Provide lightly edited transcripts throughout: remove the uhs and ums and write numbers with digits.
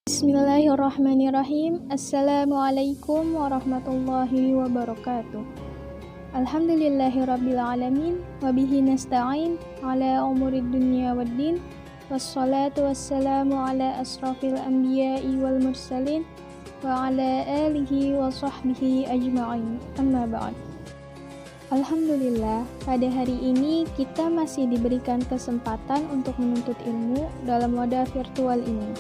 Bismillahirrahmanirrahim. Assalamualaikum warahmatullahi wabarakatuh. Alhamdulillahirabbil alamin wa bihi nasta'in ala umurid dunya waddin. Wassalatu wassalamu ala asrafil anbiya'i wal mursalin wa ala alihi wa sahbihi ajma'in. Amma ba'd. Alhamdulillah, pada hari ini kita masih diberikan kesempatan untuk menuntut ilmu dalam wadah virtual ini.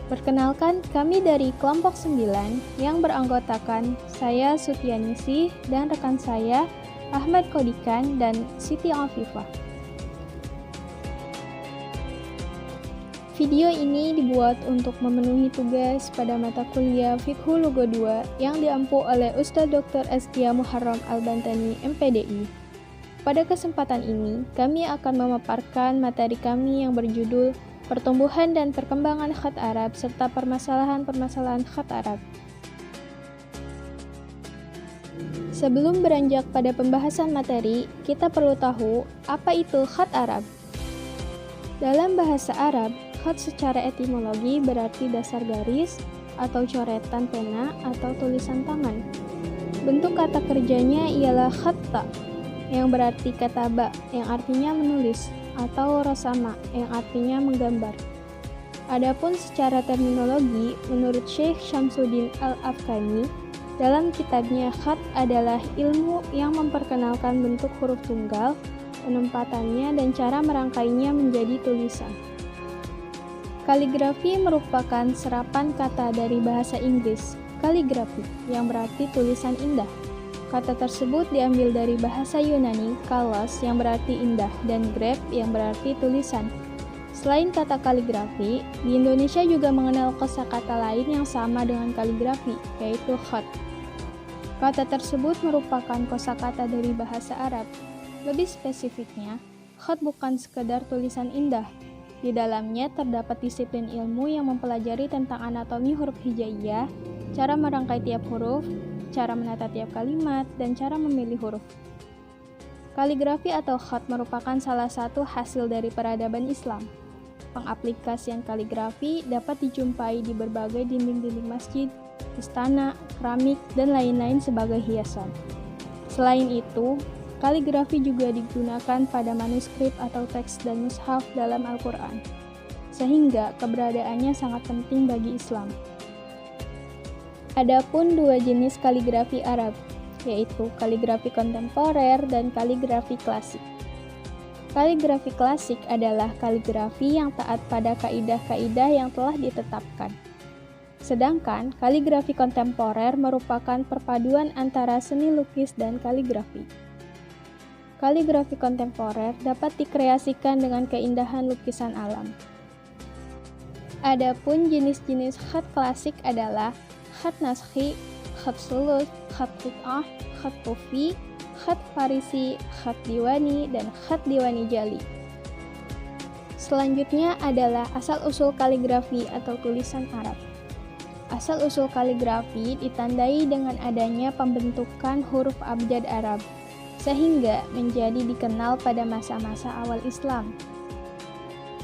Perkenalkan, kami dari kelompok 9 yang beranggotakan saya Sutianisi dan rekan saya Ahmad Kodikan dan Siti Afifah. Video ini dibuat untuk memenuhi tugas pada mata kuliah Fiqhu Lugha 2 yang diampu oleh Ustadz Dr. Askia Muharram Al-Bantani, MPDI. Pada kesempatan ini, kami akan memaparkan materi kami yang berjudul Pertumbuhan dan Perkembangan Khat Arab serta Permasalahan-permasalahan Khat Arab. Sebelum beranjak pada pembahasan materi, kita perlu tahu apa itu Khat Arab. Dalam bahasa Arab, khat secara etimologi berarti dasar garis atau coretan pena atau tulisan tangan. Bentuk kata kerjanya ialah khatta, yang berarti kataba, yang artinya menulis, atau rasama, yang artinya menggambar. Adapun secara terminologi, menurut Syekh Syamsuddin Al-Afghani, dalam kitabnya khat adalah ilmu yang memperkenalkan bentuk huruf tunggal, penempatannya, dan cara merangkainya menjadi tulisan. Kaligrafi merupakan serapan kata dari bahasa Inggris, kaligrafi, yang berarti tulisan indah. Kata tersebut diambil dari bahasa Yunani, kalos, yang berarti indah, dan graph, yang berarti tulisan. Selain kata kaligrafi, di Indonesia juga mengenal kosakata lain yang sama dengan kaligrafi, yaitu khat. Kata tersebut merupakan kosakata dari bahasa Arab. Lebih spesifiknya, khat bukan sekedar tulisan indah. Di dalamnya terdapat disiplin ilmu yang mempelajari tentang anatomi huruf hijaiyah, cara merangkai tiap huruf, cara menata tiap kalimat, dan cara memilih huruf. Kaligrafi atau khat merupakan salah satu hasil dari peradaban Islam. Pengaplikasian kaligrafi dapat dijumpai di berbagai dinding-dinding masjid, istana, keramik, dan lain-lain sebagai hiasan. Selain itu, kaligrafi juga digunakan pada manuskrip atau teks dan mushaf dalam Al-Quran, sehingga keberadaannya sangat penting bagi Islam. Adapun dua jenis kaligrafi Arab, yaitu kaligrafi kontemporer dan kaligrafi klasik. Kaligrafi klasik adalah kaligrafi yang taat pada kaidah-kaidah yang telah ditetapkan. Sedangkan kaligrafi kontemporer merupakan perpaduan antara seni lukis dan kaligrafi. Kaligrafi kontemporer dapat dikreasikan dengan keindahan lukisan alam. Adapun jenis-jenis khat klasik adalah khat naskhi, khat sulus, khat qit'ah, khat kufi, khat farisi, khat diwani, dan khat diwani jali. Selanjutnya adalah asal-usul kaligrafi atau tulisan Arab. Asal-usul kaligrafi ditandai dengan adanya pembentukan huruf abjad Arab, sehingga menjadi dikenal pada masa-masa awal Islam.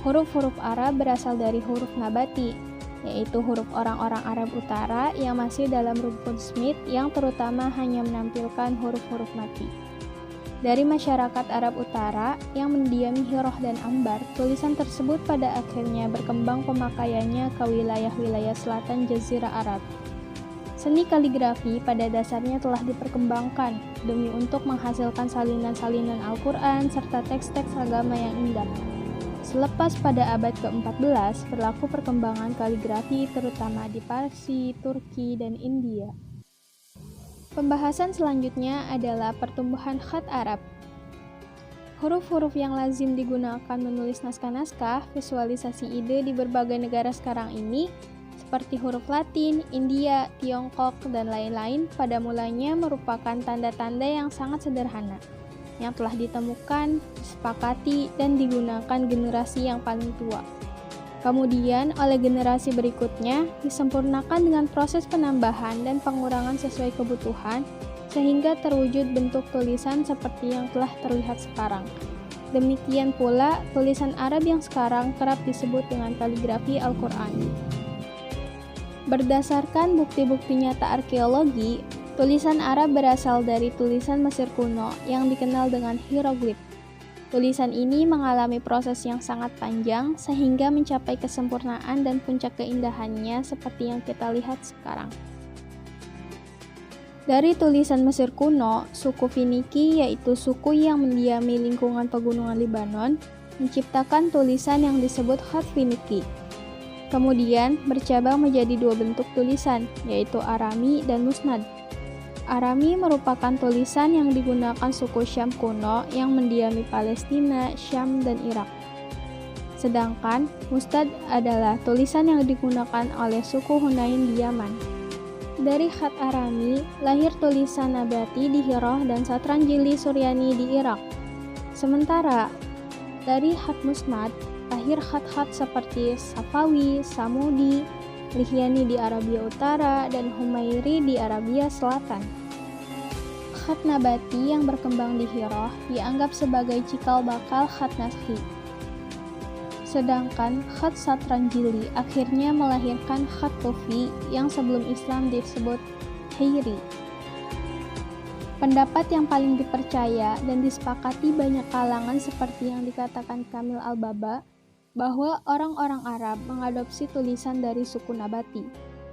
Huruf-huruf Arab berasal dari huruf nabati, yaitu huruf orang-orang Arab Utara yang masih dalam rumpun Smith yang terutama hanya menampilkan huruf-huruf mati. Dari masyarakat Arab Utara yang mendiami Hirah dan Ambar, tulisan tersebut pada akhirnya berkembang pemakaiannya ke wilayah-wilayah selatan Jazirah Arab. Seni kaligrafi pada dasarnya telah diperkembangkan demi untuk menghasilkan salinan-salinan Al-Quran serta teks-teks agama yang indah. Selepas pada abad ke-14, berlaku perkembangan kaligrafi terutama di Parsi, Turki, dan India. Pembahasan selanjutnya adalah pertumbuhan khat Arab. Huruf-huruf yang lazim digunakan menulis naskah-naskah, visualisasi ide di berbagai negara sekarang ini, seperti huruf Latin, India, Tiongkok, dan lain-lain, pada mulanya merupakan tanda-tanda yang sangat sederhana, yang telah ditemukan, disepakati, dan digunakan generasi yang paling tua. Kemudian, oleh generasi berikutnya, disempurnakan dengan proses penambahan dan pengurangan sesuai kebutuhan, sehingga terwujud bentuk tulisan seperti yang telah terlihat sekarang. Demikian pula, tulisan Arab yang sekarang kerap disebut dengan kaligrafi Al-Quran. Berdasarkan bukti-bukti nyata arkeologi, tulisan Arab berasal dari tulisan Mesir kuno yang dikenal dengan hieroglif. Tulisan ini mengalami proses yang sangat panjang sehingga mencapai kesempurnaan dan puncak keindahannya seperti yang kita lihat sekarang. Dari tulisan Mesir kuno, suku Finiki, yaitu suku yang mendiami lingkungan pegunungan Libanon, menciptakan tulisan yang disebut khat Finiki. Kemudian bercabang menjadi dua bentuk tulisan, yaitu Arami dan Musnad. Arami merupakan tulisan yang digunakan suku Syam kuno yang mendiami Palestina, Syam, dan Irak. Sedangkan Musnad adalah tulisan yang digunakan oleh suku Hunain di Yaman. Dari khat Arami, lahir tulisan Nabati di Hirah dan Satranjili Suryani di Irak. Sementara dari khat Musnad, lahir khat-khat seperti Safawi, Samudi, Lihyani di Arabia Utara, dan Humairi di Arabia Selatan. Khat Nabati yang berkembang di Hirah dianggap sebagai cikal bakal khat Naskhi. Sedangkan khat Satranjili akhirnya melahirkan khat Kufi yang sebelum Islam disebut Hijri. Pendapat yang paling dipercaya dan disepakati banyak kalangan seperti yang dikatakan Kamil Al-Baba, bahwa orang-orang Arab mengadopsi tulisan dari suku Nabati,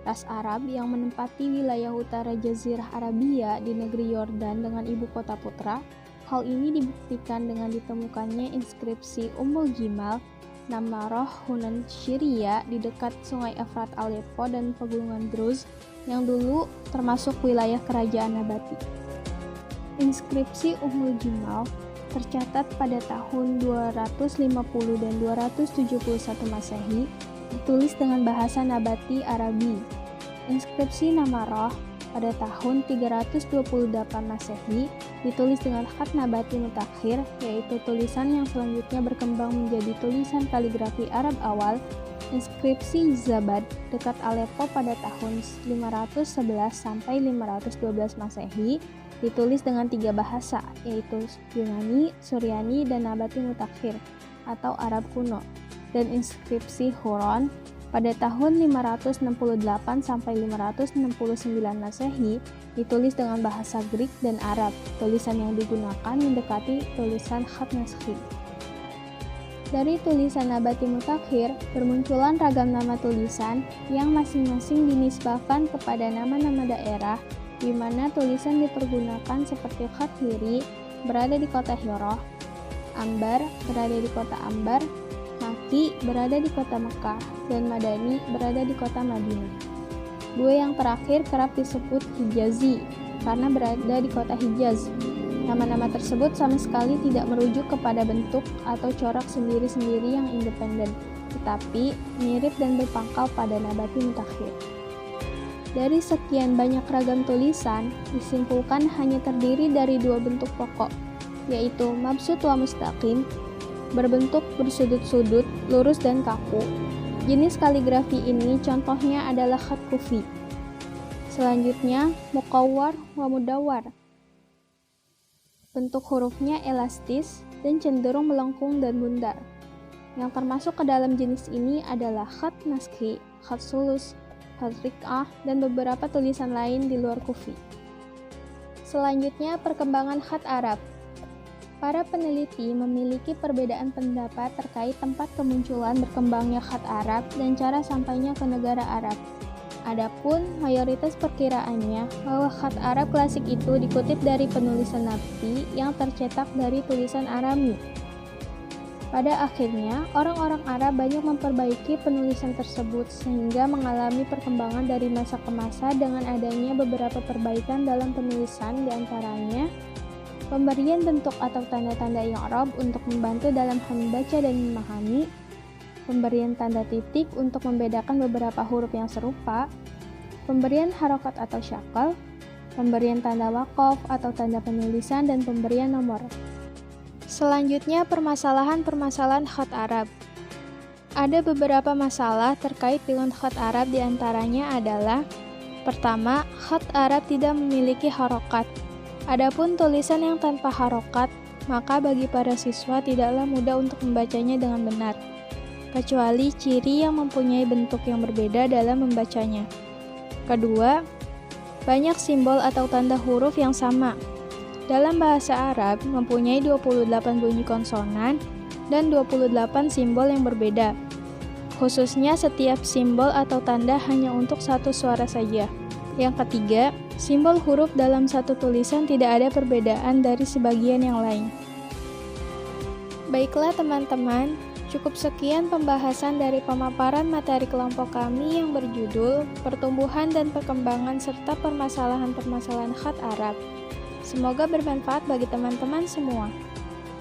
ras Arab yang menempati wilayah utara Jazirah Arabia di negeri Yordan dengan ibu kota Putra. Hal ini dibuktikan dengan ditemukannya inskripsi Ummul Jimal, Namarah Hunan Syria di dekat sungai Efrat Aleppo dan pegunungan Druz yang dulu termasuk wilayah kerajaan Nabati. Inskripsi Ummul Jimal tercatat pada tahun 250 dan 271 Masehi, ditulis dengan bahasa Nabati Arabi. Inskripsi Namarah pada tahun 328 Masehi, ditulis dengan khat Nabati Mutakhir, yaitu tulisan yang selanjutnya berkembang menjadi tulisan kaligrafi Arab awal. Inskripsi Zabad dekat Aleppo pada tahun 511 sampai 512 Masehi, ditulis dengan 3 bahasa, yaitu Yunani, Suryani, dan Nabati Mutakhir atau Arab kuno. Dan inskripsi Huron pada tahun 568 sampai 569 Masehi, ditulis dengan bahasa Greek dan Arab. Tulisan yang digunakan mendekati tulisan khat Naskhi. Dari tulisan Nabati Mutakhir, bermunculan ragam nama tulisan yang masing-masing dinisbahkan kepada nama-nama daerah, di mana tulisan dipergunakan seperti khat Hiri berada di kota Hirah, Ambar berada di kota Ambar, Maki berada di kota Mekah, dan Madani berada di kota Madinah. Dua yang terakhir kerap disebut Hijazi karena berada di kota Hijaz. Nama-nama tersebut sama sekali tidak merujuk kepada bentuk atau corak sendiri-sendiri yang independen, tetapi mirip dan berpangkal pada Nabati Mutakhir. Dari sekian banyak ragam tulisan, disimpulkan hanya terdiri dari dua bentuk pokok, yaitu mabsut wa mustaqim, berbentuk bersudut-sudut, lurus dan kaku. Jenis kaligrafi ini contohnya adalah khat Kufi. Selanjutnya, mukawwar wa mudawwar. Bentuk hurufnya elastis dan cenderung melengkung dan bundar. Yang termasuk ke dalam jenis ini adalah khat Naskhi, khat Sulus, khat Rik'ah, dan beberapa tulisan lain di luar Kufi. Selanjutnya, perkembangan khat Arab. Para peneliti memiliki perbedaan pendapat terkait tempat kemunculan berkembangnya khat Arab dan cara sampainya ke negara Arab. Adapun mayoritas perkiraannya bahwa khat Arab klasik itu dikutip dari penulisan Nabati yang tercetak dari tulisan Arami. Pada akhirnya, orang-orang Arab banyak memperbaiki penulisan tersebut sehingga mengalami perkembangan dari masa ke masa dengan adanya beberapa perbaikan dalam penulisan, diantaranya pemberian bentuk atau tanda-tanda i'rab untuk membantu dalam membaca dan memahami, pemberian tanda titik untuk membedakan beberapa huruf yang serupa, pemberian harokat atau syakal, pemberian tanda waqaf atau tanda penulisan, dan pemberian nomor. Selanjutnya, permasalahan-permasalahan khat Arab. Ada beberapa masalah terkait dengan khat Arab, diantaranya adalah: pertama, khat Arab tidak memiliki harokat. Adapun tulisan yang tanpa harokat, maka bagi para siswa tidaklah mudah untuk membacanya dengan benar, kecuali ciri yang mempunyai bentuk yang berbeda dalam membacanya. Kedua, banyak simbol atau tanda huruf yang sama. Dalam bahasa Arab mempunyai 28 bunyi konsonan dan 28 simbol yang berbeda. Khususnya setiap simbol atau tanda hanya untuk satu suara saja. Yang ketiga, simbol huruf dalam satu tulisan tidak ada perbedaan dari sebagian yang lain. Baiklah teman-teman, cukup sekian pembahasan dari pemaparan materi kelompok kami yang berjudul Pertumbuhan dan Perkembangan serta Permasalahan-permasalahan Khat Arab. Semoga bermanfaat bagi teman-teman semua.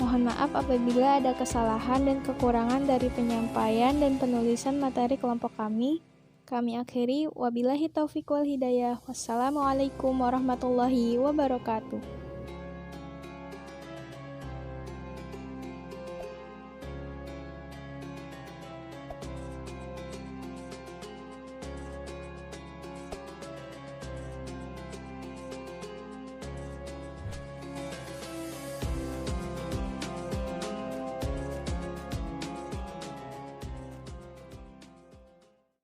Mohon maaf apabila ada kesalahan dan kekurangan dari penyampaian dan penulisan materi kelompok kami. Kami akhiri, wabillahi taufiq wal hidayah. Wassalamualaikum warahmatullahi wabarakatuh.